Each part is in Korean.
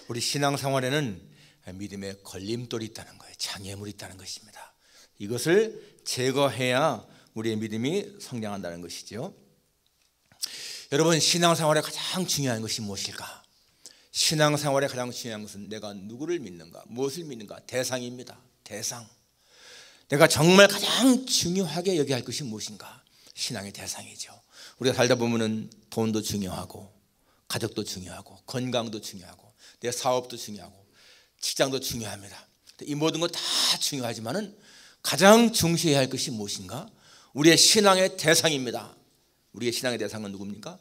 우리 신앙생활에는 믿음의 걸림돌이 있다는 거예요. 장애물이 있다는 것입니다. 이것을 제거해야 우리의 믿음이 성장한다는 것이죠. 여러분, 신앙생활에 가장 중요한 것이 무엇일까? 신앙생활에 가장 중요한 것은 내가 누구를 믿는가, 무엇을 믿는가, 대상입니다. 대상. 내가 정말 가장 중요하게 여겨야 할 것이 무엇인가? 신앙의 대상이죠. 우리가 살다 보면은 돈도 중요하고, 가족도 중요하고, 건강도 중요하고, 내 사업도 중요하고, 직장도 중요합니다. 이 모든 것 다 중요하지만은 가장 중시해야 할 것이 무엇인가? 우리의 신앙의 대상입니다. 우리의 신앙의 대상은 누굽니까?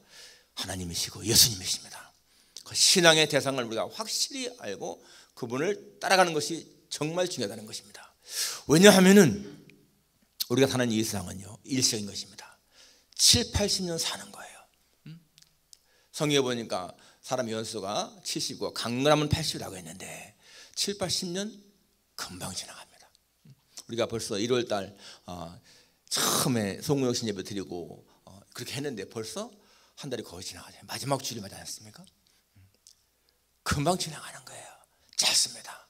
하나님이시고 예수님이십니다. 그 신앙의 대상을 우리가 확실히 알고 그분을 따라가는 것이 정말 중요하다는 것입니다. 왜냐하면은 우리가 사는 이 세상은요, 일시적인 것입니다. 7, 80년 사는 거예요. 성경에 보니까 사람 연수가 70이고 강건하면 80이라고 했는데 7, 80년 금방 지나갑니다. 우리가 벌써 1월 달 처음에 송구영신 예배 드리고 그렇게 했는데 벌써 한 달이 거의 지나가잖아요. 마지막 주일 맞지 않습니까? 금방 지나가는 거예요. 짧습니다.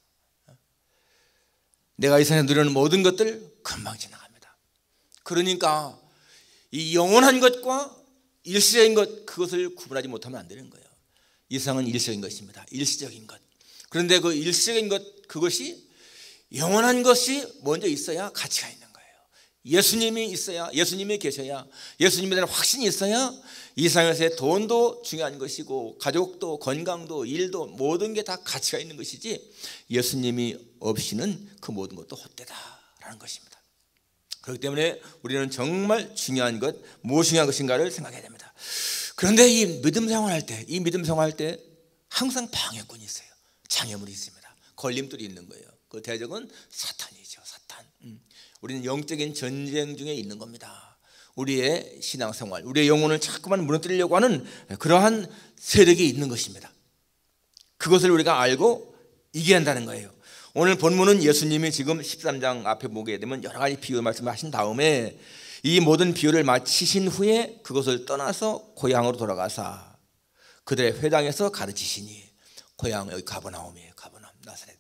내가 이 세상에 누리는 모든 것들 금방 지나갑니다. 그러니까 이 영원한 것과 일시적인 것, 그것을 구분하지 못하면 안 되는 거예요. 이 세상은 일시적인 것입니다. 일시적인 것. 그런데 그 일시적인 것, 그것이 영원한 것이 먼저 있어야 가치가 있는 거예요. 예수님이 있어야, 예수님이 계셔야, 예수님에 대한 확신이 있어야 이 세상에서의 돈도 중요한 것이고 가족도 건강도 일도 모든 게 다 가치가 있는 것이지, 예수님이 없이는 그 모든 것도 헛되다라는 것입니다. 그렇기 때문에 우리는 정말 중요한 것, 무엇이 중요한 것인가를 생각해야 됩니다. 그런데 이 믿음 생활할 때 항상 방해꾼이 있어요. 장애물이 있습니다. 걸림돌이 있는 거예요. 그 대적은 사탄이죠. 사탄. 우리는 영적인 전쟁 중에 있는 겁니다. 우리의 신앙생활, 우리의 영혼을 자꾸만 무너뜨리려고 하는 그러한 세력이 있는 것입니다. 그것을 우리가 알고 이겨야 한다는 거예요. 오늘 본문은 예수님이 지금 13장 앞에 보게 되면 여러 가지 비유 말씀을 하신 다음에 이 모든 비유를 마치신 후에 그것을 떠나서 고향으로 돌아가사 그들의 회당에서 가르치시니, 고향 여기 가버나움이에요. 가버나움, 나사렛.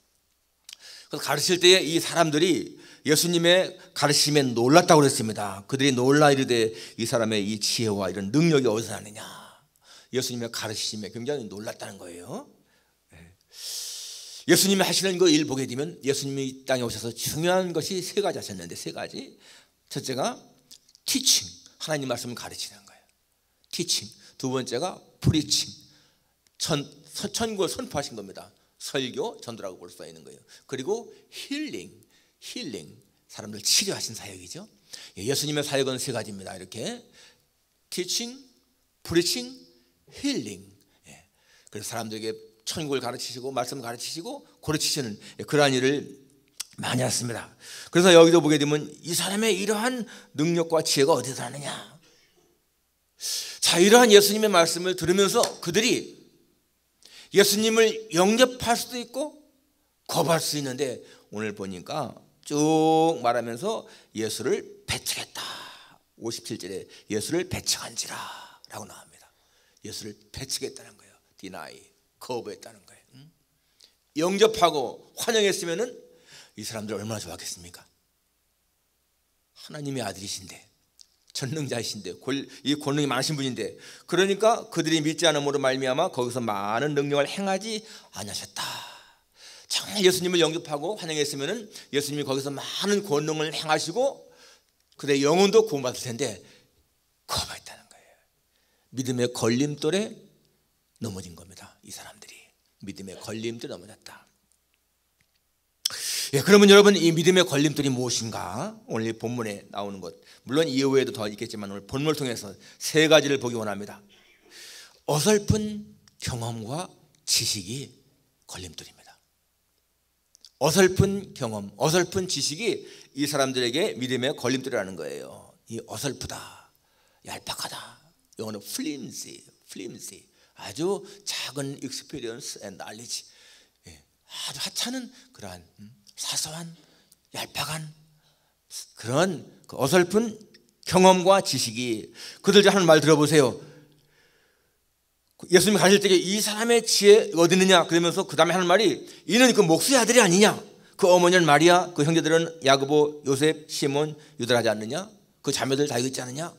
그래서 가르칠 때에 이 사람들이 예수님의 가르침에 놀랐다고 그랬습니다. 그들이 놀라 이르되 이 사람의 이 지혜와 이런 능력이 어디서 나느냐. 예수님의 가르침에 굉장히 놀랐다는 거예요. 예수님이 하시는 그 일 보게 되면 예수님이 이 땅에 오셔서 중요한 것이 세 가지 하셨는데, 세 가지. 첫째가 티칭, 하나님 말씀을 가르치는 거예요. 티칭. 두 번째가 프리칭, 천국을 선포하신 겁니다. 설교, 전도라고 볼 수 있는 거예요. 그리고 힐링, 사람들 치료하신 사역이죠. 예수님의 사역은 세 가지입니다. 이렇게 티칭, 프리칭, 힐링. 그래서 사람들에게 천국을 가르치시고 말씀을 가르치시고 고르치시는 그러한 일을 많이 했습니다. 그래서 여기도 보게 되면 이 사람의 이러한 능력과 지혜가 어디서 나느냐. 자, 이러한 예수님의 말씀을 들으면서 그들이 예수님을 영접할 수도 있고 거부할 수 있는데, 오늘 보니까 쭉 말하면서 예수를 배척했다. 57절에 예수를 배척한지라 라고 나옵니다. 예수를 배척했다는 거예요. deny, 거부했다는 거예요. 영접하고 환영했으면은 이 사람들 얼마나 좋았겠습니까? 하나님의 아들이신데, 전능자이신데, 이 권능이 많으신 분인데, 그러니까 그들이 믿지 않음으로 말미암아 거기서 많은 능력을 행하지 않으셨다. 정말 예수님을 영접하고 환영했으면은 예수님이 거기서 많은 권능을 행하시고 그들의 영혼도 구원받을 텐데 거부했다는 거예요. 믿음의 걸림돌에 넘어진 겁니다. 이 사람들이 믿음의 걸림돌에 넘어졌다. 그러면 여러분, 이 믿음의 걸림돌이 무엇인가? 오늘 본문에 나오는 것, 물론 이외에도 더 있겠지만 오늘 본문을 통해서 세 가지를 보기 원합니다. 어설픈 경험과 지식이 걸림돌입니다. 어설픈 경험, 어설픈 지식이 이 사람들에게 믿음의 걸림돌이라는 거예요. 이 어설프다, 얄팍하다, 영어로 flimsy, 아주 작은 experience and knowledge, 아주 하찮은 그러한 사소한 얄팍한 그런 그 어설픈 경험과 지식이, 그들 하는 말 들어보세요. 예수님이 가실 때 이 사람의 지혜 어디 있느냐 그러면서 그 다음에 하는 말이 이는 그 목수의 아들이 아니냐, 그 어머니는 마리아, 그 형제들은 야고보, 요셉, 시몬, 유다라 하지 않느냐, 그 자매들 다 있지 않느냐.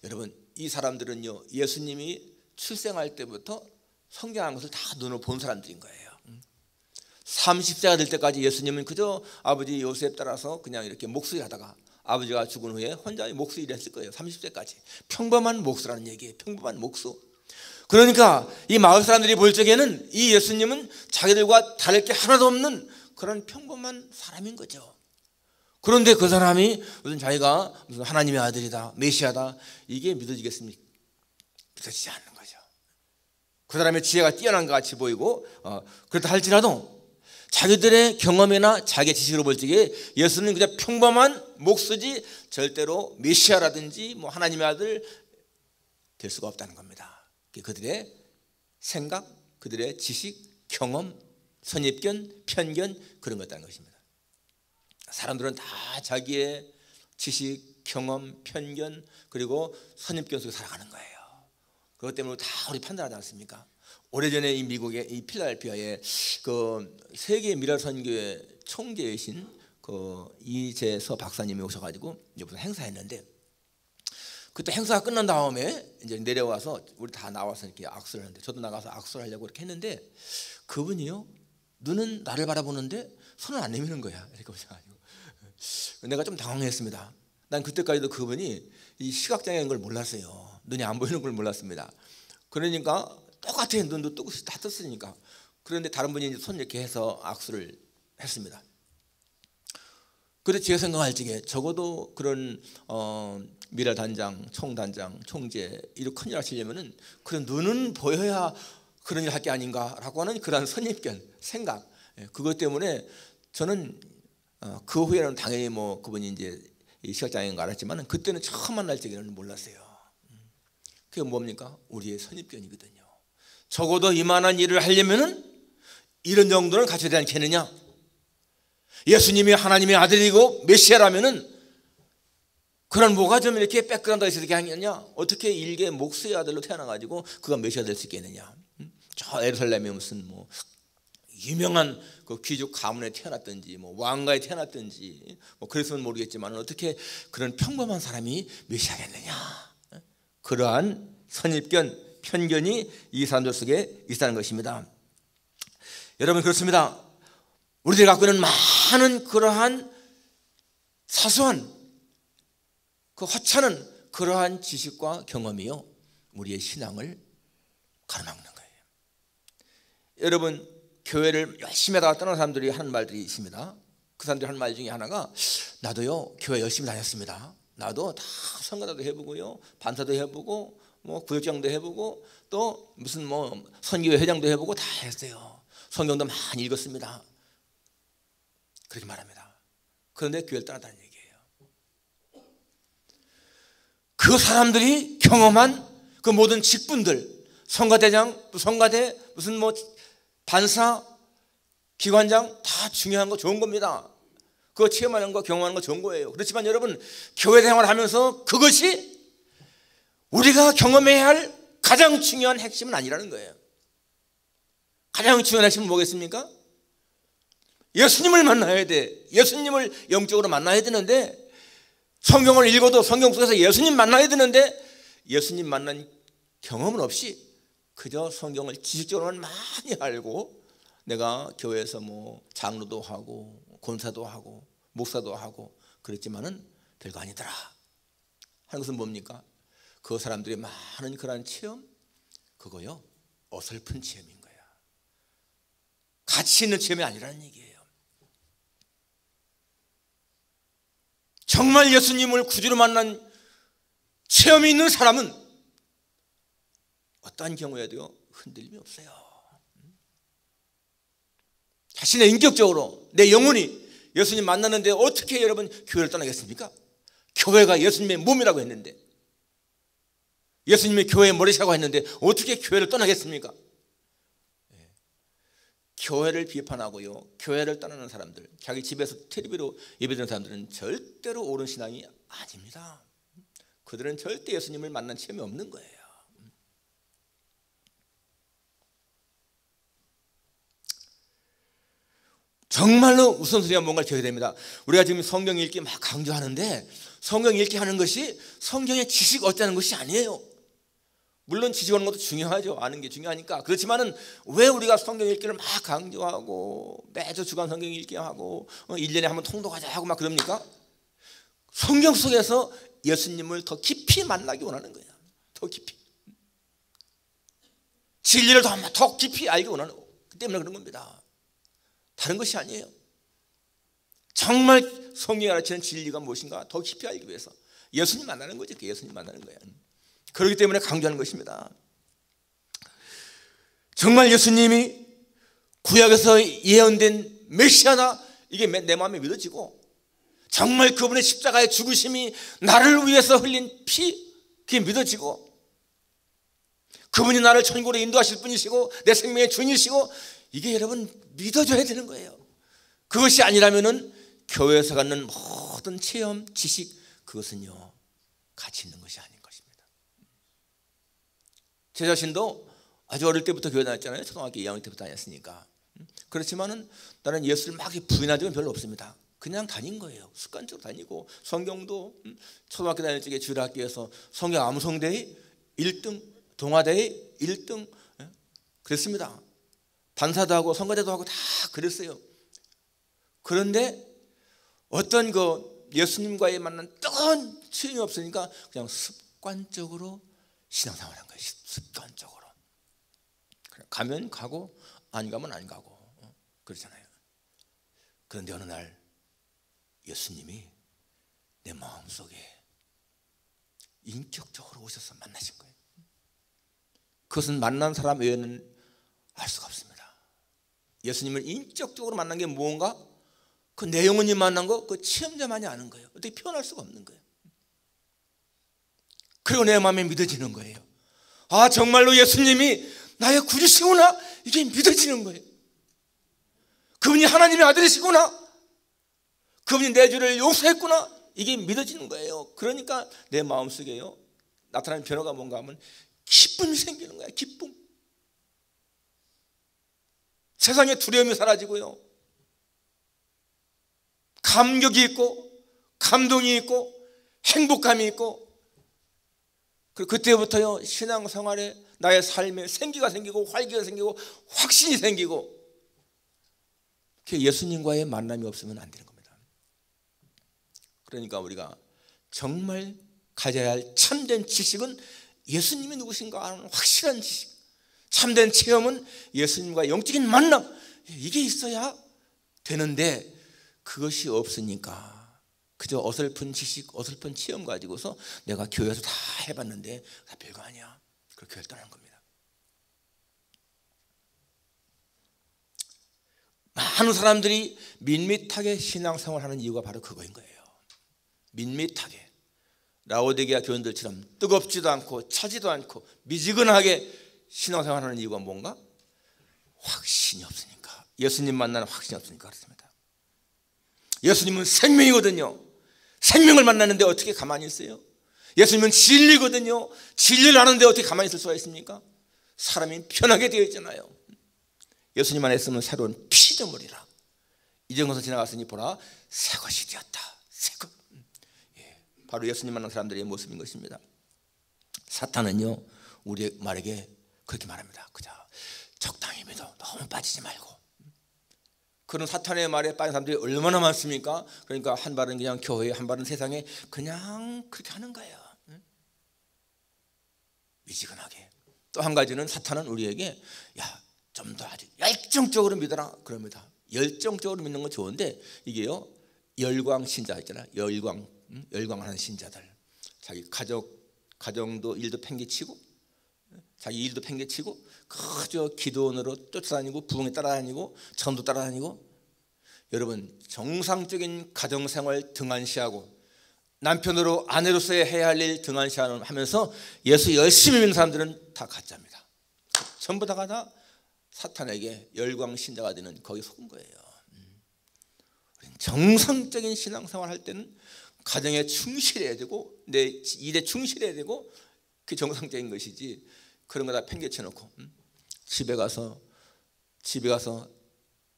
여러분, 이 사람들은요 예수님이 출생할 때부터 성장한 것을 다 눈으로 본 사람들인 거예요. 30세가 될 때까지 예수님은 그저 아버지 요셉 따라서 그냥 이렇게 목수 하다가 아버지가 죽은 후에 혼자 목수 일을 했을 거예요. 30세까지 평범한 목수라는 얘기예요. 평범한 목수. 그러니까 이 마을 사람들이 볼 적에는 이 예수님은 자기들과 다를 게 하나도 없는 그런 평범한 사람인 거죠. 그런데 그 사람이 무슨 자기가 무슨 하나님의 아들이다, 메시아다, 이게 믿어지겠습니까? 믿어지지 않는 거죠. 그 사람의 지혜가 뛰어난 것 같이 보이고 그렇다 할지라도 자기들의 경험이나 자기의 지식으로 볼 적에 예수는 그냥 평범한 목수지 절대로 메시아라든지 뭐 하나님의 아들 될 수가 없다는 겁니다. 그들의 생각, 그들의 지식, 경험, 선입견, 편견 그런 것이라는 것입니다. 사람들은 다 자기의 지식, 경험, 편견 그리고 선입견 속에 살아가는 거예요. 그것 때문에 다 우리 판단하지 않습니까? 오래전에 이 미국의 이 필라델피아에 그 세계 미랄 선교회 총재이신 그 이재서 박사님이 오셔가지고 무슨 행사했는데, 그때 행사가 끝난 다음에 이제 내려와서 우리 다 나와서 이렇게 악수를 하는데, 저도 나가서 악수를 하려고 이렇게 했는데 그분이요 눈은 나를 바라보는데 손을 안 내미는 거야. 이렇게 오셔가지고 내가 좀 당황했습니다. 난 그때까지도 그분이 이 시각장애인 걸 몰랐어요. 눈이 안 보이는 걸 몰랐습니다. 그러니까 똑같아, 눈도 뜨고 다 떴으니까. 그런데 다른 분이 이제 손 이렇게 해서 악수를 했습니다. 그런데 제가 생각할 적에 적어도 그런 미랄 단장, 총단장, 총재 이렇게 큰 일 하시려면은 그런 눈은 보여야 그런 일 할 게 아닌가라고 하는 그런 선입견, 생각, 그것 때문에 저는 그 후에는 당연히 뭐 그분이 이제 시각장애인 거 알았지만 그때는 처음 만날 적에는 몰랐어요. 그게 뭡니까? 우리의 선입견이거든요. 적어도 이만한 일을 하려면은 이런 정도는 갖춰야 되지 않겠느냐? 예수님이 하나님의 아들이고 메시아라면은 그런 뭐가 좀 이렇게 백그라운드가 있어야 하겠냐? 어떻게 일개 목수의 아들로 태어나가지고 그가 메시아 될 수 있겠느냐? 저 에루살렘에 무슨 뭐 유명한 그 귀족 가문에 태어났든지 뭐 왕가에 태어났든지 뭐 그랬으면 모르겠지만 어떻게 그런 평범한 사람이 메시아겠느냐? 그러한 선입견, 편견이 이 사람들 속에 있다는 것입니다. 여러분, 그렇습니다. 우리들이 갖고 있는 많은 그러한 사소한 그 허찮은 그러한 지식과 경험이요 우리의 신앙을 가로막는 거예요. 여러분, 교회를 열심히 하다가 떠난 사람들이 하는 말들이 있습니다. 그 사람들이 하는 말 중에 하나가 나도요 교회 열심히 다녔습니다. 나도 다 선거도 해보고요, 반사도 해보고 뭐 구역장도 해보고 또 무슨 뭐 선교회 회장도 해보고 다 했어요. 성경도 많이 읽었습니다. 그렇게 말합니다. 그런데 교회를 떠났다는 얘기예요. 그 사람들이 경험한 그 모든 직분들, 성가대장, 성가대, 무슨 뭐 반사, 기관장 다 중요한 거 좋은 겁니다. 그거 체험하는 거, 경험하는 거 좋은 거예요. 그렇지만 여러분, 교회 생활을 하면서 그것이 우리가 경험해야 할 가장 중요한 핵심은 아니라는 거예요. 가장 중요한 핵심은 뭐겠습니까? 예수님을 만나야 돼. 예수님을 영적으로 만나야 되는데, 성경을 읽어도 성경 속에서 예수님 만나야 되는데 예수님 만난 경험은 없이 그저 성경을 지식적으로만 많이 알고 내가 교회에서 뭐 장로도 하고 권사도 하고 목사도 하고 그랬지만은 별거 아니더라 하는 것은 뭡니까? 그 사람들이 많은 그런 체험, 그거요 어설픈 체험인 거야. 가치 있는 체험이 아니라는 얘기예요. 정말 예수님을 구주로 만난 체험이 있는 사람은 어떠한 경우에도 흔들림이 없어요. 자신의 인격적으로 내 영혼이 예수님 만나는데 어떻게 여러분 교회를 떠나겠습니까? 교회가 예수님의 몸이라고 했는데, 예수님의 교회의 머리시라고 했는데 어떻게 교회를 떠나겠습니까? 교회를 비판하고요, 교회를 떠나는 사람들, 자기 집에서 텔레비로 예배드리는 사람들은 절대로 옳은 신앙이 아닙니다. 그들은 절대 예수님을 만난 체험이 없는 거예요. 정말로 우선순위가 뭔가를 지어야 됩니다. 우리가 지금 성경 읽기 막 강조하는데 성경 읽기 하는 것이 성경의 지식 얻자는 것이 아니에요. 물론 지식하는 것도 중요하죠. 아는 게 중요하니까. 그렇지만은 왜 우리가 성경 읽기를 막 강조하고 매주 주간 성경 읽기 하고 1년에 한 번 통독하자 하고 막 그럽니까? 성경 속에서 예수님을 더 깊이 만나기 원하는 거예요. 더 깊이. 진리를 더 깊이 알기 원하는 거. 그 때문에 그런 겁니다. 다른 것이 아니에요. 정말 성경이 가르치는 진리가 무엇인가 더 깊이 알기 위해서 예수님 만나는 거죠. 예수님 만나는 거예요. 그렇기 때문에 강조하는 것입니다. 정말 예수님이 구약에서 예언된 메시아나 이게 내 마음에 믿어지고 정말 그분의 십자가의 죽으심이 나를 위해서 흘린 피 그게 믿어지고 그분이 나를 천국으로 인도하실 분이시고 내 생명의 주인이시고 이게 여러분 믿어줘야 되는 거예요. 그것이 아니라면은 교회에서 갖는 모든 체험, 지식 그것은요 가치 있는 것이 아닌 것입니다. 제 자신도 아주 어릴 때부터 교회 다녔잖아요. 초등학교 2학년 때부터 다녔으니까. 그렇지만은 나는 예수를 막 부인한 적은 별로 없습니다. 그냥 다닌 거예요. 습관적으로 다니고 성경도 초등학교 다닐 적에 주일학교에서 성경 암송대회 1등, 동화대회 1등 그랬습니다. 반사도 하고 성가대도 하고 다 그랬어요. 그런데 어떤 그 예수님과의 만난 뜨거운 체험이 없으니까 그냥 습관적으로 신앙생활한 거예요. 습관적으로. 가면 가고 안 가면 안 가고 그렇잖아요. 그런데 어느 날 예수님이 내 마음속에 인격적으로 오셔서 만나신 거예요. 그것은 만난 사람 외에는 알 수가 없습니다. 예수님을 인격적으로 만난 게 무언가 그 내 영혼이 만난 거 그 체험자만이 아는 거예요. 어떻게 표현할 수가 없는 거예요. 그리고 내 마음에 믿어지는 거예요. 아 정말로 예수님이 나의 구주시구나 이게 믿어지는 거예요. 그분이 하나님의 아들이시구나 그분이 내 죄를 용서했구나 이게 믿어지는 거예요. 그러니까 내 마음속에요 나타나는 변화가 뭔가 하면 기쁨이 생기는 거예요. 기쁨. 세상의 두려움이 사라지고요 감격이 있고 감동이 있고 행복감이 있고 그리고 그때부터요 신앙생활에 나의 삶에 생기가 생기고 활기가 생기고 확신이 생기고 예수님과의 만남이 없으면 안 되는 겁니다. 그러니까 우리가 정말 가져야 할 참된 지식은 예수님이 누구신가 하는 확실한 지식, 참된 체험은 예수님과의 영적인 만남 이게 있어야 되는데 그것이 없으니까 그저 어설픈 지식, 어설픈 체험 가지고서 내가 교회에서 다 해봤는데 다 별거 아니야. 그렇게 교회를 떠나는 겁니다. 많은 사람들이 밋밋하게 신앙생활하는 이유가 바로 그거인 거예요. 밋밋하게 라오디게아 교인들처럼 뜨겁지도 않고 차지도 않고 미지근하게 신앙생활하는 이유가 뭔가? 확신이 없으니까. 예수님 만나는 확신이 없으니까 그렇습니다. 예수님은 생명이거든요. 생명을 만나는데 어떻게 가만히 있어요? 예수님은 진리거든요. 진리를 아는데 어떻게 가만히 있을 수가 있습니까? 사람이 편하게 되어 있잖아요. 예수님 안에 있으면 새로운 피조물이라. 이전 것을 지나갔으니 보라 새 것이 되었다. 새 것. 바로 예수님 만난 사람들의 모습인 것입니다. 사탄은요 우리 말에게 그렇게 말합니다. 그저 적당히 믿어. 너무 빠지지 말고. 그런 사탄의 말에 빠진 사람들이 얼마나 많습니까? 그러니까 한 발은 그냥 교회에 한 발은 세상에 그냥 그렇게 하는 거예요. 미지근하게. 또 한 가지는 사탄은 우리에게 야, 좀 더 아주 열정적으로 믿어라 그럽니다. 열정적으로 믿는 건 좋은데 이게요 열광 신자 있잖아요. 열광하는 신자들 자기 가정도 일도 팽개치고 자기 일도 팽개치고 그저 기도원으로 쫓아다니고 부흥에 따라다니고 전도 따라다니고 여러분 정상적인 가정생활 등한시하고 남편으로 아내로서의 해야 할 일 등한시하면서 예수 열심히 믿는 사람들은 다 가짜입니다. 전부 다가 사탄에게 열광신자가 되는 거기 속은 거예요. 정상적인 신앙생활 할 때는 가정에 충실해야 되고 내 일에 충실해야 되고 그게 정상적인 것이지 그런 거 다 팽개쳐 놓고 집에 가서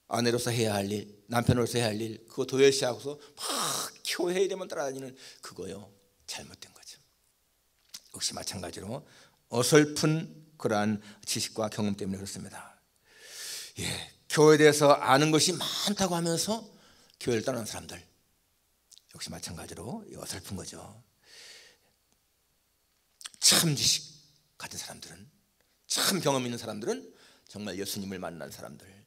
아내로서 해야 할 일, 남편으로서 해야 할 일, 그거 도외시하고서 막 교회 일에만 따라다니는 그거요, 잘못된 거죠. 역시 마찬가지로 어설픈 그러한 지식과 경험 때문에 그렇습니다. 예, 교회에 대해서 아는 것이 많다고 하면서 교회를 떠나는 사람들, 역시 마찬가지로 어설픈 거죠. 참 지식 가진 사람들은, 참 경험 있는 사람들은 정말 예수님을 만난 사람들,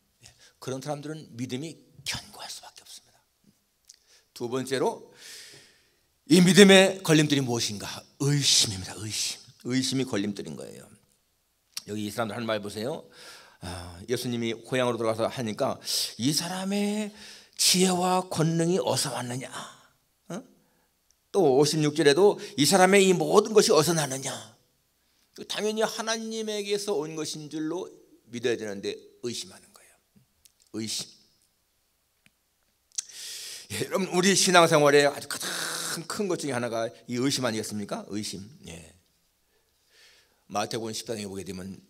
그런 사람들은 믿음이 견고할 수밖에 없습니다. 두 번째로 이 믿음의 걸림돌이 무엇인가? 의심입니다. 의심이 걸림돌인 거예요. 여기 이 사람들 하는 말 보세요. 예수님이 고향으로 돌아가서 하니까 이 사람의 지혜와 권능이 어디서 왔느냐? 또 56절에도 이 사람의 이 모든 것이 어디서 나느냐? 당연히 하나님에게서 온 것인 줄로 믿어야 되는데 의심하는 거예요. 의심. 예, 여러분, 우리 신앙생활에 아주 가장 큰 것 중에 하나가 이 의심 아니겠습니까? 의심. 예. 마태복음 14장에 보게 되면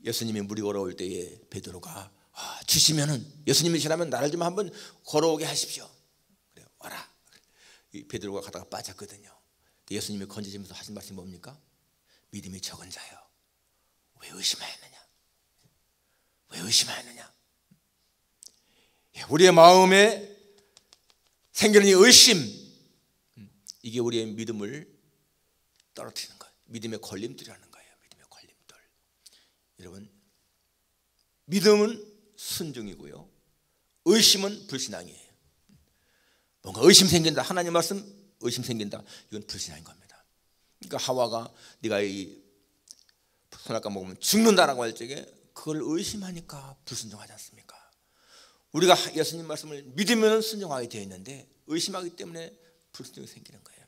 예수님이 물이 걸어올 때에 베드로가 주시면은, 예수님이시라면 나를 좀 한번 걸어오게 하십시오. 그래, 와라. 이 베드로가 가다가 빠졌거든요. 예수님이 건지시면서 하신 말씀이 뭡니까? 믿음이 적은 자요, 왜 의심하였느냐? 왜 의심하였느냐? 우리의 마음에 생기는 이 의심, 이게 우리의 믿음을 떨어뜨리는 거예요. 믿음의 걸림돌이라는 거예요. 믿음의 걸림돌. 여러분, 믿음은 순종이고요, 의심은 불신앙이에요. 뭔가 의심 생긴다, 하나님 말씀 의심 생긴다, 이건 불신앙인 겁니다. 그러니까 하와가 네가 이 선악과 먹으면 죽는다라고 할 적에 그걸 의심하니까 불순종하지 않습니까? 우리가 예수님 말씀을 믿으면 순종하게 되어 있는데 의심하기 때문에 불순종이 생기는 거예요.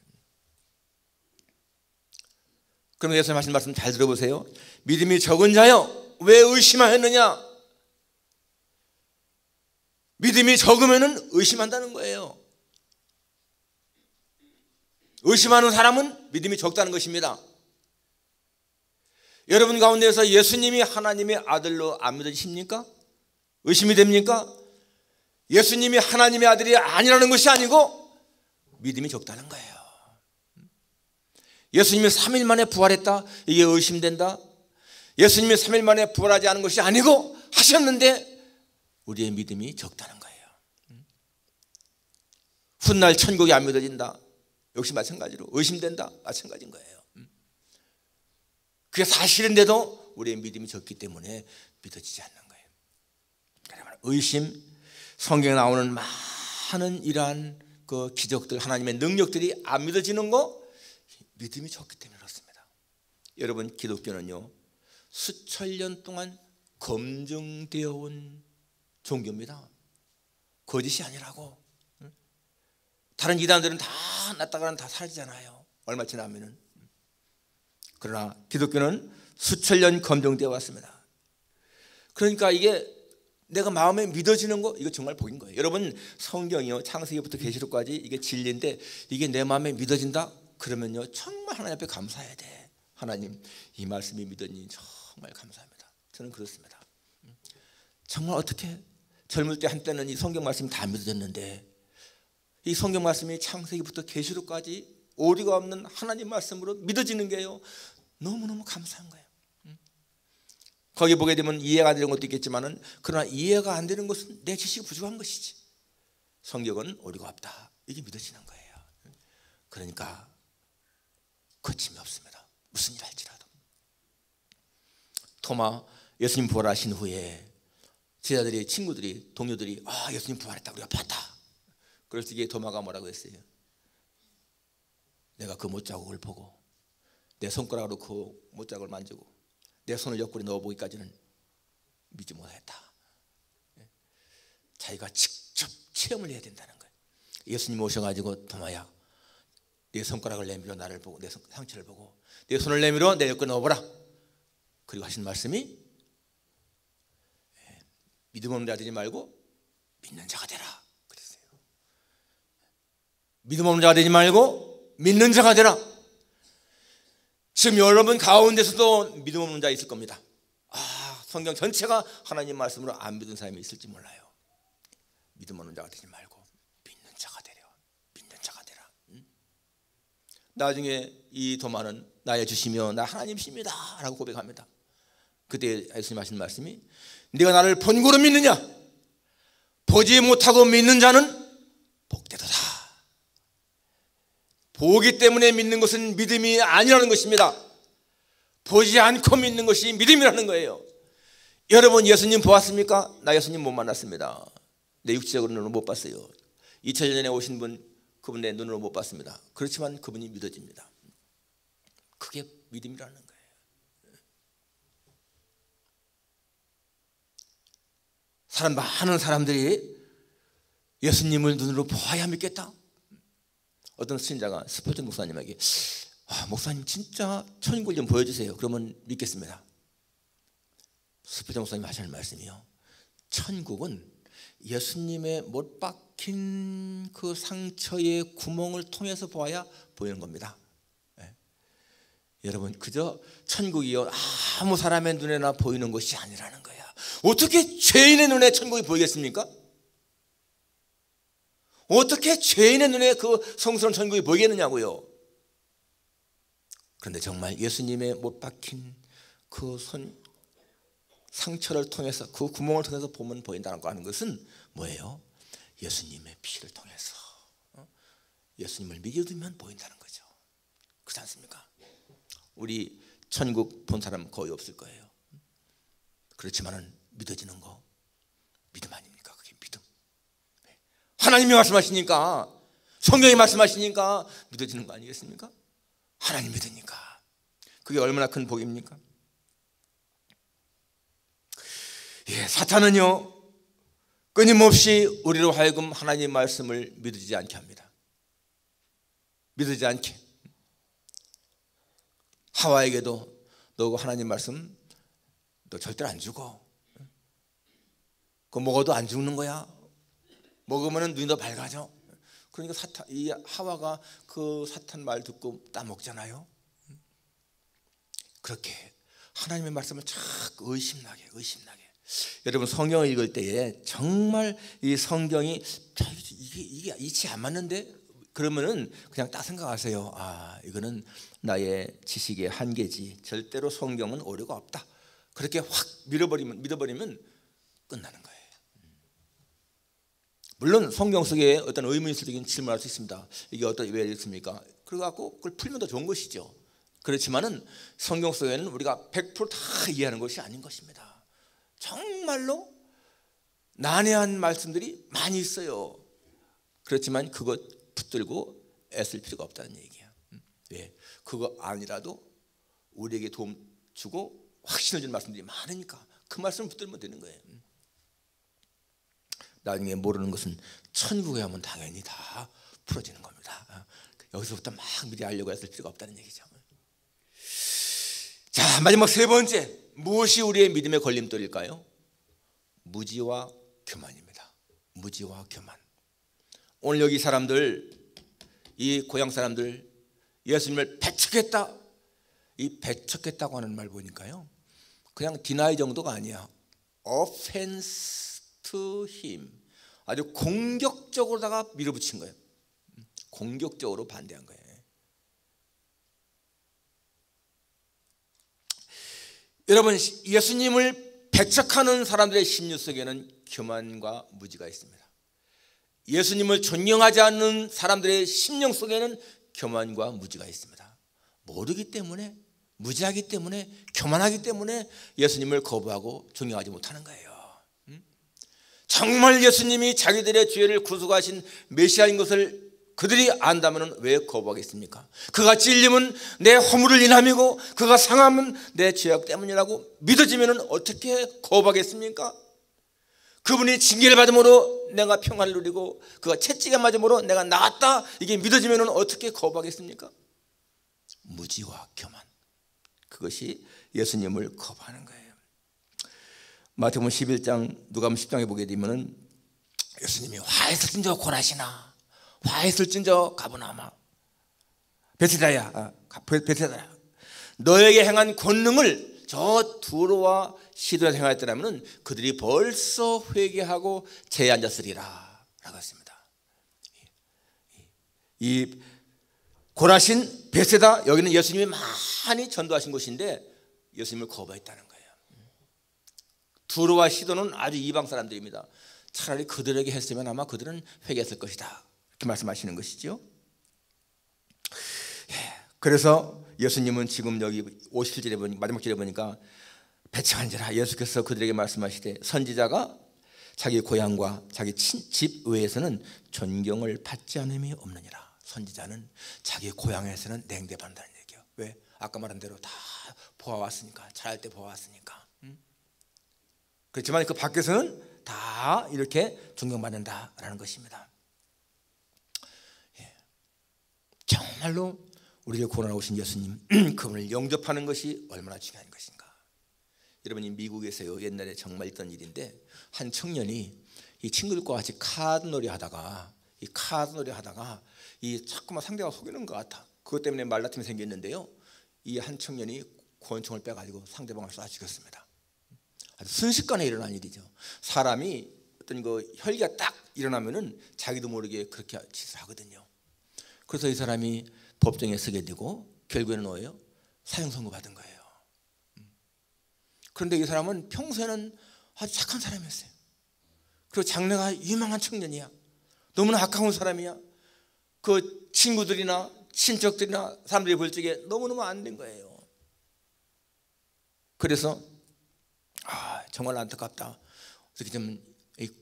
그럼 예수님 하신 말씀 잘 들어보세요. 믿음이 적은 자여, 왜 의심하였느냐? 믿음이 적으면 의심한다는 거예요. 의심하는 사람은 믿음이 적다는 것입니다. 여러분 가운데서 예수님이 하나님의 아들로 안 믿어지십니까? 의심이 됩니까? 예수님이 하나님의 아들이 아니라는 것이 아니고 믿음이 적다는 거예요. 예수님이 3일 만에 부활했다, 이게 의심된다. 예수님이 3일 만에 부활하지 않은 것이 아니고 하셨는데 우리의 믿음이 적다는 거예요. 훗날 천국이 안 믿어진다, 역시 마찬가지로 의심된다, 마찬가지인 거예요. 그게 사실인데도 우리의 믿음이 적기 때문에 믿어지지 않는 거예요. 그러면 의심, 성경에 나오는 많은 이러한 그 기적들, 하나님의 능력들이 안 믿어지는 거, 믿음이 적기 때문에 그렇습니다. 여러분, 기독교는요 수천 년 동안 검증되어 온 종교입니다. 거짓이 아니라고. 다른 이단들은 다 놨다가는 다 사라지잖아요, 얼마 지나면은. 그러나 기독교는 수천 년 검증되어 왔습니다. 그러니까 이게 내가 마음에 믿어지는 거, 이거 정말 복인 거예요. 여러분, 성경이요 창세기부터 계시록까지 이게 진리인데 이게 내 마음에 믿어진다? 그러면요 정말 하나님 앞에 감사해야 돼. 하나님, 이 말씀이 믿으니 정말 감사합니다. 저는 그렇습니다. 정말 어떻게 젊을 때 한때는 이 성경 말씀이 다 믿어졌는데 이 성경 말씀이 창세기부터 계시록까지 오류가 없는 하나님 말씀으로 믿어지는 게요 너무너무 감사한 거예요. 거기 보게 되면 이해가 안 되는 것도 있겠지만은, 그러나 이해가 안 되는 것은 내 지식이 부족한 것이지 성경은 오류가 없다, 이게 믿어지는 거예요. 그러니까 거침이 없습니다. 무슨 일 할지라도. 토마, 예수님 부활하신 후에 제자들이, 친구들이, 동료들이 예수님 부활했다, 우리가 봤다. 그럴 적에 토마가 뭐라고 했어요? 내가 그 못자국을 보고 내 손가락으로 그 못자국을 만지고 내 손을 옆구리 넣어보기까지는 믿지 못했다. 자기가 직접 체험을 해야 된다는 거예요. 예수님 오셔가지고 토마야, 내 손가락을 내밀어 나를 보고 내 상처를 보고 내 손을 내밀어 내 옆구리 넣어보라. 그리고 하신 말씀이 믿음 없는 자 되지 말고 믿는 자가 되라 그랬어요. 믿음 없는 자가 되지 말고 믿는 자가 되라. 지금 여러분 가운데서도 믿음 없는 자 있을 겁니다. 성경 전체가 하나님 말씀으로 안 믿은 사람이 있을지 몰라요. 믿음 없는 자가 되지 말고 믿는 자가 되려. 믿는 자가 되라. 나중에 이 도마는 나의 주시며 나 하나님이십니다 라고 고백합니다. 그때 예수님 하신 말씀이 네가 나를 본고로 믿느냐? 보지 못하고 믿는 자는 복되도다. 보기 때문에 믿는 것은 믿음이 아니라는 것입니다. 보지 않고 믿는 것이 믿음이라는 거예요. 여러분 예수님 보았습니까? 나 예수님 못 만났습니다. 내 육체적으로 눈으로 못 봤어요. 2000년 전에 오신 분, 그분 내 눈으로 못 봤습니다. 그렇지만 그분이 믿어집니다. 그게 믿음이라는 거예요. 많은 사람들이 예수님을 눈으로 보아야 믿겠다. 어떤 신자가 스포츠 목사님에게 목사님 진짜 천국을 좀 보여주세요. 그러면 믿겠습니다. 스포츠 목사님 하시는 말씀이요, 천국은 예수님의 못 박힌 그 상처의 구멍을 통해서 보아야 보이는 겁니다. 여러분 그저 천국이요 아무 사람의 눈에나 보이는 것이 아니라는 거야. 어떻게 죄인의 눈에 천국이 보이겠습니까? 어떻게 죄인의 눈에 그 성스러운 천국이 보이겠느냐고요. 그런데 정말 예수님의 못 박힌 그 상처를 통해서, 그 구멍을 통해서 보면 보인다는 거 하는 것은 뭐예요? 예수님의 피를 통해서 예수님을 믿으면 보인다는 거죠. 그렇지 않습니까? 우리 천국 본 사람 거의 없을 거예요. 그렇지만은 믿어지는 거 믿음 아닙니까? 그게 믿음. 하나님이 말씀하시니까, 성경이 말씀하시니까 믿어지는 거 아니겠습니까? 하나님 믿으니까. 그게 얼마나 큰 복입니까? 사탄은요 끊임없이 우리로 하여금 하나님 말씀을 믿지 않게 합니다. 믿지 않게. 하와에게도 너 하나님 말씀 너 절대로 안 죽어. 그거 먹어도 안 죽는 거야. 먹으면 눈이 더 밝아져. 그러니까 이 하와가 그 사탄 말 듣고 따먹잖아요. 그렇게 하나님의 말씀을 자꾸 의심나게. 여러분 성경을 읽을 때에 정말 이 성경이 이게 이치 안 맞는데, 그러면은 그냥 딱 생각하세요. 이거는 나의 지식의 한계지. 절대로 성경은 오류가 없다. 그렇게 확 믿어버리면 끝나는 거예요. 물론 성경 속에 어떤 의문이 있을 때 질문할 수 있습니다. 이게 왜 이렇습니까? 그래갖고 그걸 풀면 더 좋은 것이죠. 그렇지만은 성경 속에는 우리가 100%다 이해하는 것이 아닌 것입니다. 정말로 난해한 말씀들이 많이 있어요. 그렇지만 그것 붙들고 애쓸 필요가 없다는 얘기야. 왜? 그거 아니라도 우리에게 도움 주고 확신을 주는 말씀들이 많으니까 그 말씀을 붙들면 되는 거예요. 나중에 모르는 것은 천국에 가면 당연히 다 풀어지는 겁니다. 여기서부터 막 미리 알려고 애쓸 필요가 없다는 얘기죠. 자, 마지막 세 번째, 무엇이 우리의 믿음의 걸림돌일까요? 무지와 교만입니다. 무지와 교만. 오늘 여기 사람들, 이 고향 사람들 예수님을 배척했다. 이 배척했다고 하는 말 보니까요, 그냥 디나이 정도가 아니야. offense to him. 아주 공격적으로다가 밀어붙인 거예요. 공격적으로 반대한 거예요. 여러분, 예수님을 배척하는 사람들의 심리 속에는 교만과 무지가 있습니다. 예수님을 존경하지 않는 사람들의 심령 속에는 교만과 무지가 있습니다. 모르기 때문에, 무지하기 때문에, 교만하기 때문에 예수님을 거부하고 존경하지 못하는 거예요. 정말 예수님이 자기들의 죄를 구속하신 메시아인 것을 그들이 안다면 왜 거부하겠습니까? 그가 찔림은 내 허물을 인함이고 그가 상함은 내 죄악 때문이라고 믿어지면 어떻게 거부하겠습니까? 그분이 징계를 받음으로 내가 평안을 누리고 그가 채찍에 맞음으로 내가 나았다, 이게 믿어지면 어떻게 거부하겠습니까? 무지와 교만, 그것이 예수님을 거부하는 거예요. 마태복음 11장, 누가복음 10장에 보게 되면 예수님이 화했을진저 권하시나, 화했을진저 가버나마, 베세다야, 너에게 행한 권능을 저 두로와 시돈에서 행하였더라면 그들이 벌써 회개하고 제에 앉았으리라 라고 했습니다. 이 고라신, 베세다, 여기는 예수님이 많이 전도하신 곳인데 예수님을 거부했다는 거예요. 두로와 시돈은 아주 이방 사람들입니다. 차라리 그들에게 했으면 아마 그들은 회개했을 것이다, 이렇게 말씀하시는 것이죠. 그래서 예수님은 지금 여기 57절에 보니까, 마지막 절에 보니까 배척한지라 예수께서 그들에게 말씀하시되 선지자가 자기 고향과 자기 집 외에서는 존경을 받지 않음이 없느니라. 선지자는 자기 고향에서는 냉대받는다는 얘기예요. 왜? 아까 말한 대로 다 보아왔으니까, 잘할 때 보아왔으니까. 그렇지만 그 밖에서는 다 이렇게 존경받는다라는 것입니다. 정말로 우리를 구원하러 오신 예수님, 그분을 영접하는 것이 얼마나 중요한 것인가. 여러분이 미국에서요, 옛날에 정말 있던 일인데 한 청년이 이 친구들과 같이 카드놀이 하다가 이 자꾸만 상대가 속이는 것 같아. 그것 때문에 말다툼이 생겼는데요, 이 한 청년이 권총을 빼가지고 상대방을 쏴 죽였습니다. 아주 순식간에 일어난 일이죠. 사람이 어떤 그 혈기가 딱 일어나면은 자기도 모르게 그렇게 짓을 하거든요. 그래서 이 사람이 법정에 서게 되고 결국에는 뭐예요? 사형 선고 받은 거예요. 그런데 이 사람은 평소에는 아주 착한 사람이었어요. 그리고 장래가 유망한 청년이야. 너무나 가까운 사람이야. 그 친구들이나 친척들이나 사람들이 볼 적에 너무너무 안 된 거예요. 그래서 정말 안타깝다. 어떻게 좀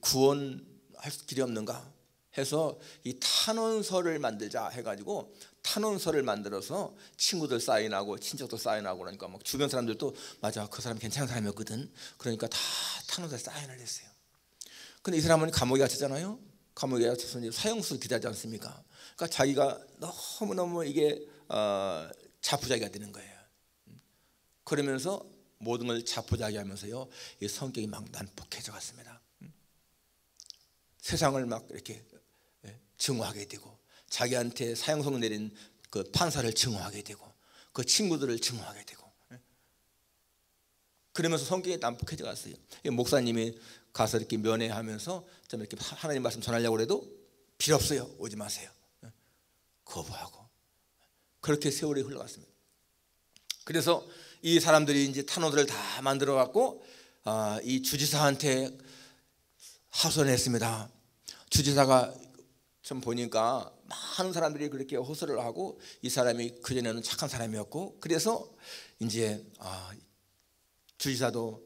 구원할 길이 없는가 해서 이 탄원서를 만들자 해가지고 탄원서를 만들어서 친구들 사인하고 친척도 사인하고 그러니까 막 주변 사람들도 맞아, 그 사람 괜찮은 사람이었거든. 그러니까 다 탄원서에 사인을 했어요. 근데 이 사람은 감옥에 갇혔잖아요. 감옥에 갇혀서 이제 사형수를 기다리지 않습니까? 그러니까 자기가 너무너무 이게 자포자기가 되는 거예요. 그러면서 모든 걸 자포자기하면서요, 이 성격이 막 난폭해져 갔습니다. 세상을 막 이렇게 증오하게 되고, 자기한테 사형선 내린 그 판사를 증오하게 되고, 그 친구들을 증오하게 되고, 그러면서 성격이 난폭해져 갔어요. 목사님이 가서 이렇게 면회하면서 좀 이렇게 하나님 말씀 전하려고 해도 필요 없어요, 오지 마세요, 거부하고, 그렇게 세월이 흘러갔습니다. 그래서 이 사람들이 이제 탄원서를 다 만들어 갖고 이 주지사한테 하소연했습니다. 주지사가 좀 보니까 많은 사람들이 그렇게 호소를 하고 이 사람이 그전에는 착한 사람이었고, 그래서 이제 주지사도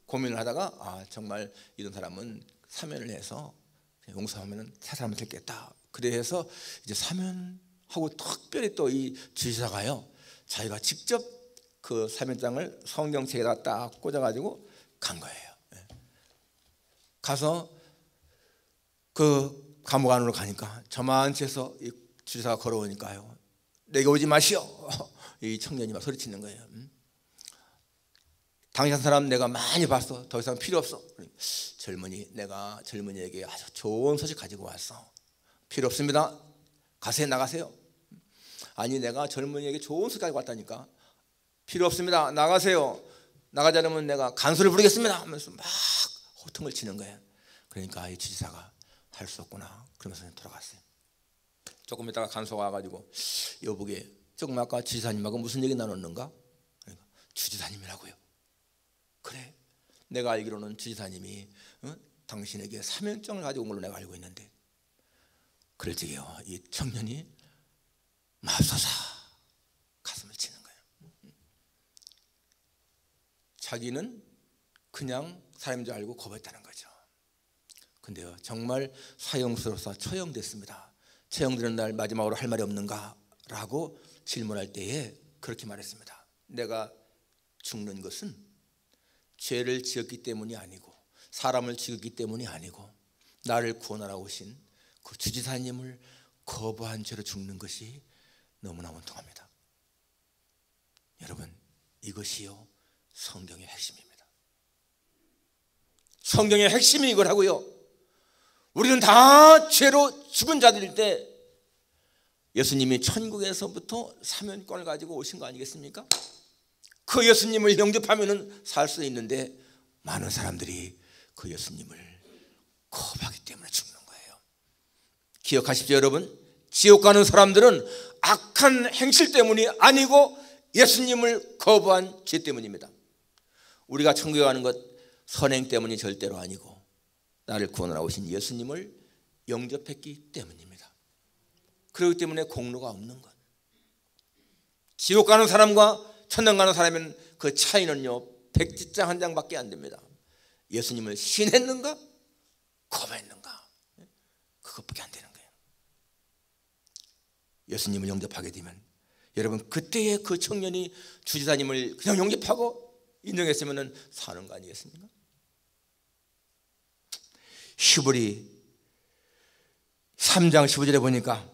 고민을 하다가 정말 이런 사람은 사면을 해서 용서하면 새 사람이 됐겠다. 그래서 이제 사면하고 특별히 또 이 주지사가요, 자기가 직접 그 사면장을 성경책에다 딱 꽂아가지고 간 거예요. 가서 그 감옥 안으로 가니까 저만치에서 이 주지사가 걸어오니까요, 내게 오지 마시오. 이 청년이 막 소리치는 거예요. 당신 사람 내가 많이 봤어. 더 이상 필요 없어. 젊은이, 내가 젊은이에게 아주 좋은 소식 가지고 왔어. 필요 없습니다. 가세요, 나가세요. 아니, 내가 젊은이에게 좋은 소식 가지고 왔다니까. 필요 없습니다. 나가세요. 나가지 않으면 내가 간수를 부르겠습니다 하면서 막 호통을 치는 거예요. 그러니까 이 주지사가 할 수 없구나 그러면서 돌아갔어요. 조금 있다가 간수가 와가지고 여보게, 조금 아까 주지사님하고 무슨 얘기 나눴는가? 그러니까 주지사님이라고요. 그래, 내가 알기로는 주지사님이 당신에게 사면장을 가지고 온 걸로 내가 알고 있는데. 그럴 적에요, 이 청년이 맙소사 가슴을 치는 거예요. 자기는 그냥 사람인 줄 알고 거부했다는 거죠. 근데요, 정말 사형수로서 처형됐습니다. 처형되는 날 마지막으로 할 말이 없는가? 라고 질문할 때에 그렇게 말했습니다. 내가 죽는 것은 죄를 지었기 때문이 아니고 사람을 죽였기 때문이 아니고 나를 구원하러 오신 그 주지사님을 거부한 죄로 죽는 것이 너무나 원통합니다. 여러분, 이것이요 성경의 핵심입니다. 성경의 핵심이 이거라고요. 우리는 다 죄로 죽은 자들일 때 예수님이 천국에서부터 사면권을 가지고 오신 거 아니겠습니까? 그 예수님을 영접하면 살 수 있는데 많은 사람들이 그 예수님을 거부하기 때문에 죽는 거예요. 기억하십시오 여러분. 지옥 가는 사람들은 악한 행실 때문이 아니고 예수님을 거부한 죄 때문입니다. 우리가 천국에 가는 것 선행 때문이 절대로 아니고 나를 구원하러 오신 예수님을 영접했기 때문입니다. 그렇기 때문에 공로가 없는 것. 지옥 가는 사람과 천당 가는 사람은 그 차이는요 백지장 한 장밖에 안 됩니다. 예수님을 신했는가 거부했는가, 그것밖에 안 되는 거예요. 예수님을 영접하게 되면 여러분 그때의 그 청년이 주지사님을 그냥 영접하고 인정했으면 사는 거 아니겠습니까? 히브리 3장 15절에 보니까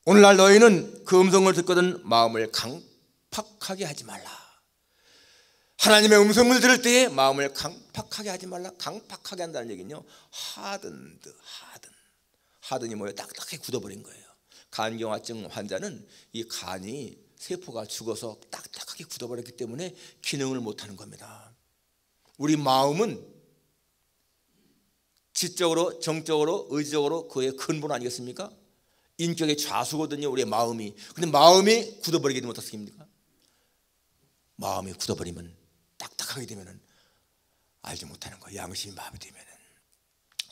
오늘날 너희는 그 음성을 듣거든 마음을 강팍하게 하지 말라. 하나님의 음성을 들을 때에 마음을 강팍하게 하지 말라. 강팍하게 한다는 얘기는요 하든이 뭐예요? 딱딱하게 굳어버린 거예요. 간경화증 환자는 이 간이 세포가 죽어서 딱딱하게 굳어버렸기 때문에 기능을 못하는 겁니다. 우리 마음은 지적으로, 정적으로, 의지적으로 그의 근본 아니겠습니까? 인격의 좌수거든요 우리의 마음이. 근데 마음이 굳어버리게 되면 어떻게 됩니까? 마음이 굳어버리면 딱딱하게 되면 알지 못하는 거예요. 양심이 마음이 되면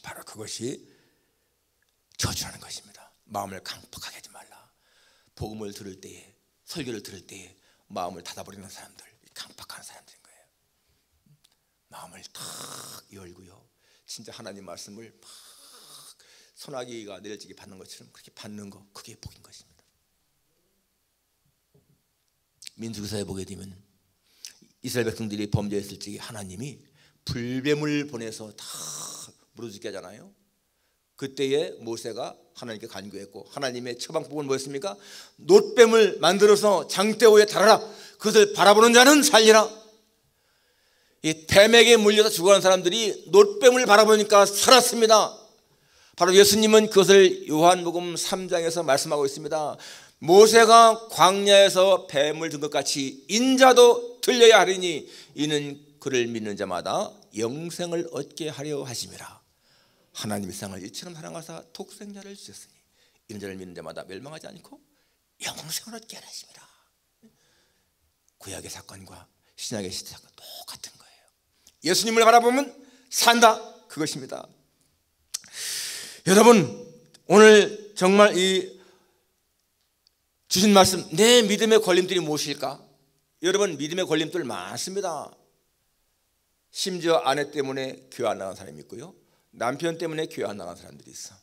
바로 그것이 저주라는 것입니다. 마음을 강팍하게 하지 말라. 복음을 들을 때에, 설교를 들을 때에 마음을 닫아버리는 사람들, 강팍한 사람들인 거예요. 마음을 탁 열고요 진짜 하나님 말씀을 막 소나기가 내려지게 받는 것처럼 그렇게 받는 거, 그게 복인 것입니다. 민수기서에 보게 되면 이스라엘 백성들이 범죄했을 적에 하나님이 불뱀을 보내서 다 물어죽게 하잖아요. 그때에 모세가 하나님께 간구했고 하나님의 처방법은 뭐였습니까? 놋뱀을 만들어서 장대오에 달아라. 그것을 바라보는 자는 살리라. 이 뱀에게 물려서 죽어가는 사람들이 놋뱀을 바라보니까 살았습니다. 바로 예수님은 그것을 요한복음 3장에서 말씀하고 있습니다. 모세가 광야에서 뱀을 든 것 같이 인자도 들려야 하리니 이는 그를 믿는 자마다 영생을 얻게 하려 하심이라. 하나님이 세상을 이처럼 사랑하사 독생자를 주셨으니 이런 자를 믿는 자마다 멸망하지 않고 영생을 얻게 하려 하심이라. 구약의 사건과 신약의 사건 똑같은 거예요. 예수님을 바라보면 산다, 그것입니다. 여러분 오늘 정말 이 주신 말씀, 내 믿음의 걸림돌이 무엇일까? 여러분 믿음의 걸림돌 많습니다. 심지어 아내 때문에 교회 안 나간 사람이 있고요, 남편 때문에 교회 안 나간 사람들이 있어.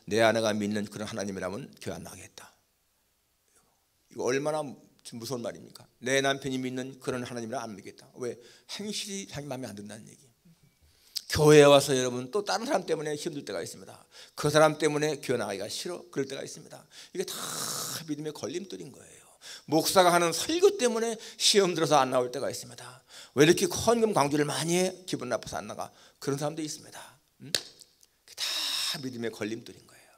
내 아내가 믿는 그런 하나님이라면 교회 안 나가겠다. 이거 얼마나 무서운 말입니까? 내 남편이 믿는 그런 하나님이라 안 믿겠다. 왜? 행실이 자기 마음에 안 든다는 얘기. 교회에 와서 여러분 또 다른 사람 때문에 힘들 때가 있습니다. 그 사람 때문에 교회 나가기가 싫어, 그럴 때가 있습니다. 이게 다 믿음의 걸림돌인 거예요. 목사가 하는 설교 때문에 시험 들어서 안 나올 때가 있습니다. 왜 이렇게 헌금 강조를 많이 해? 기분 나빠서 안 나가. 그런 사람도 있습니다. 다 믿음의 걸림돌인 거예요.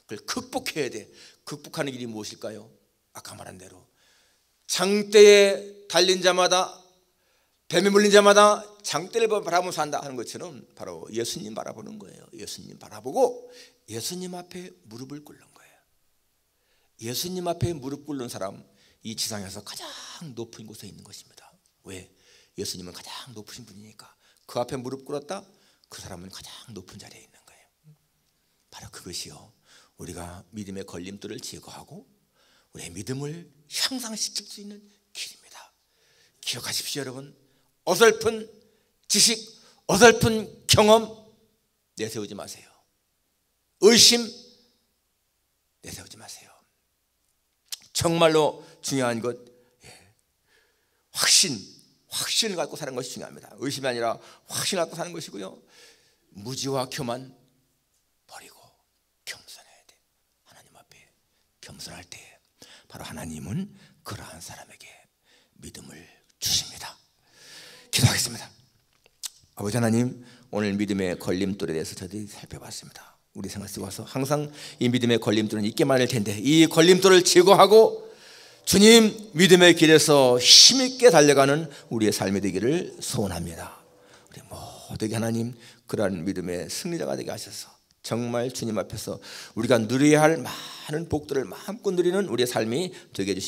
그걸 극복해야 돼. 극복하는 길이 무엇일까요? 아까 말한 대로 장대에 달린 자마다, 뱀에 물린 자마다 장대를 바라보면서 산다 하는 것처럼 바로 예수님 바라보는 거예요. 예수님 바라보고 예수님 앞에 무릎을 꿇는 거예요. 예수님 앞에 무릎 꿇는 사람, 이 지상에서 가장 높은 곳에 있는 것입니다. 왜? 예수님은 가장 높으신 분이니까. 그 앞에 무릎 꿇었다, 그 사람은 가장 높은 자리에 있는 거예요. 바로 그것이요, 우리가 믿음의 걸림돌을 제거하고 우리의 믿음을 향상시킬 수 있는 길입니다. 기억하십시오 여러분. 어설픈 지식, 어설픈 경험 내세우지 마세요. 의심 내세우지 마세요. 정말로 중요한 것, 확신을 갖고 사는 것이 중요합니다. 의심이 아니라 확신을 갖고 사는 것이고요, 무지와 교만 버리고 겸손해야 돼. 하나님 앞에 겸손할 때 바로 하나님은 그러한 사람에게 믿음을 주십니다. 기도하겠습니다. 아버지 하나님, 오늘 믿음의 걸림돌에 대해서 저희들이 살펴봤습니다. 우리 생활 속에 와서 항상 이 믿음의 걸림돌은 있게만 할 텐데 이 걸림돌을 제거하고 주님 믿음의 길에서 힘있게 달려가는 우리의 삶이 되기를 소원합니다. 우리 모두에게 하나님 그러한 믿음의 승리자가 되게 하셔서 정말 주님 앞에서 우리가 누려야 할 많은 복들을 마음껏 누리는 우리의 삶이 되게 해주시기